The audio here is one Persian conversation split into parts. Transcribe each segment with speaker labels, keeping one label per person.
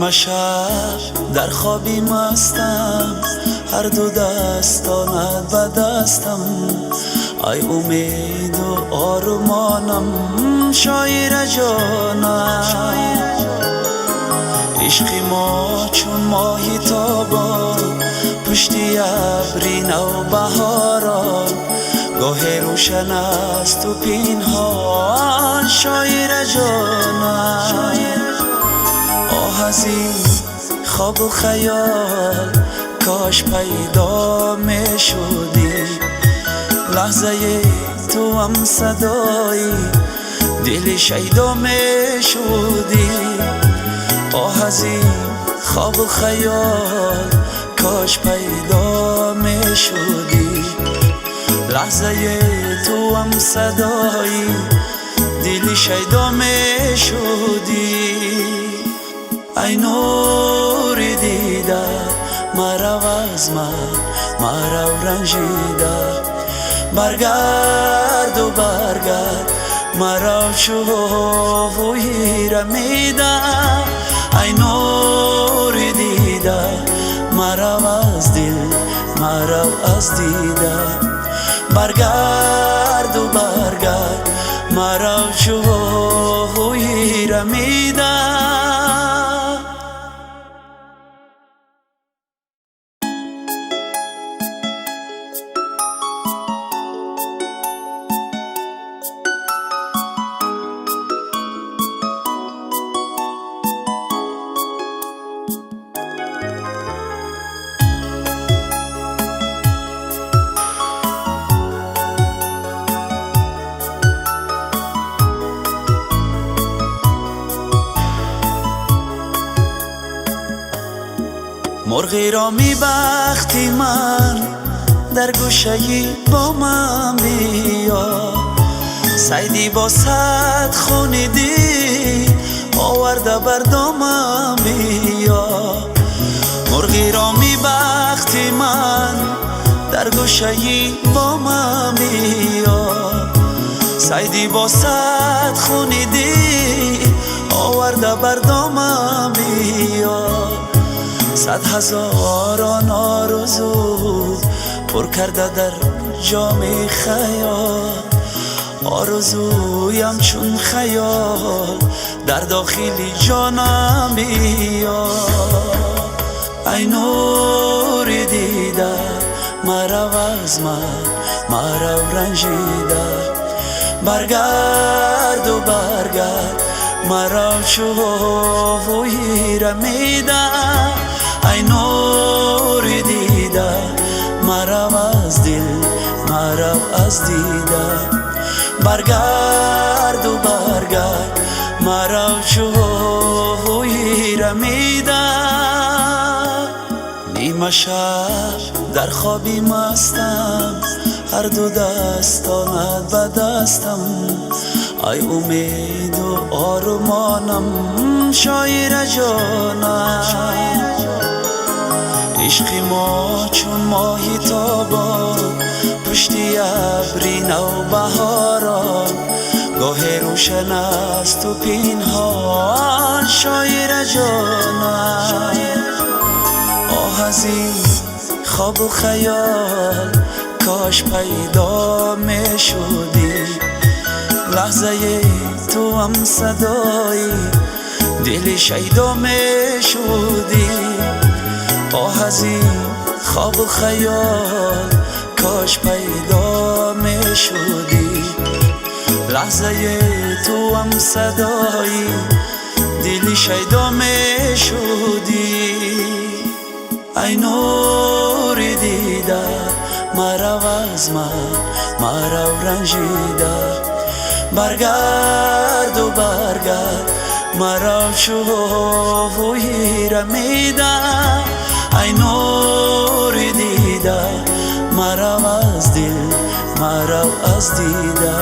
Speaker 1: نیمه شب در خوابی مستم، هر دو دست آمد به دستم. ای امید و آرمانم، شاعر جانم. عشق ما چون ماهی تابان، پشتی ابری نو بهاران. گاه روشن است و پنهان، شاعر جانم. آه از این خواب و خیال، کاش پیدا می شدی. لحظه تو هم صدایی دل شیدا می شدی. آه از این خواب و خیال، کاش پیدا می شدی. لحظه تو هم صدایی دل شیدا می شدی. ای نور دیده مرا از مرا رنجیده. برگرد و برگرد مرا شوی رمیده. ای نور دیده مرا از دل مرا از دیده. برگرد و برگرد مرا شوی رمیده. مرغی را می بختی من، در گوشه با من بیا. سیدی با صد خونیدی، آورده بر دامم بیا. مرغی را می بختی من، در گوشه با من بیا. سیدی با صد خونیدی، آورده بر دامم بیا. صد هزاران آرزو پر کرده در جام خیال. آرزویم چون خیال در داخل جانم بیا. ای نور دیده مرا از مرا رنجیده. برگرد و برگرد مرا شوی رمیده. ای نور دیده مرا از دل مرا از دیده. برگرد و برگرد مرا شوی رمیده. نیمه شب در خوابی مستم، هر دو دست آمد به دستم. ای امید و آرمانم، شاعر جانم. عشق ما چون ماهی تابان، پشتی ابری نو بهاران. گاه روشن است و پنهان، شاعر جانم. آه از این خواب و خیال، کاش پیدا می شدی. لحظه تو هم صدایی دل شیدا می شدی. آه از این خواب و خیال، کاش پیدا می شدی. لحظه تو هم صدایی دل شیدا می شدی. ای نور دیده مرا از مرا رنجیده. برگرد و برگرد مرا شوی رمیده. ای نور دیده مرا از دل مرا از دیده.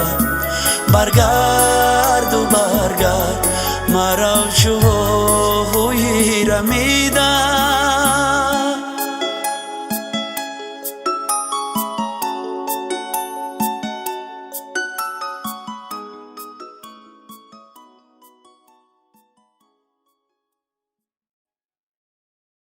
Speaker 1: برگرد و برگرد مرا شوی رمیده.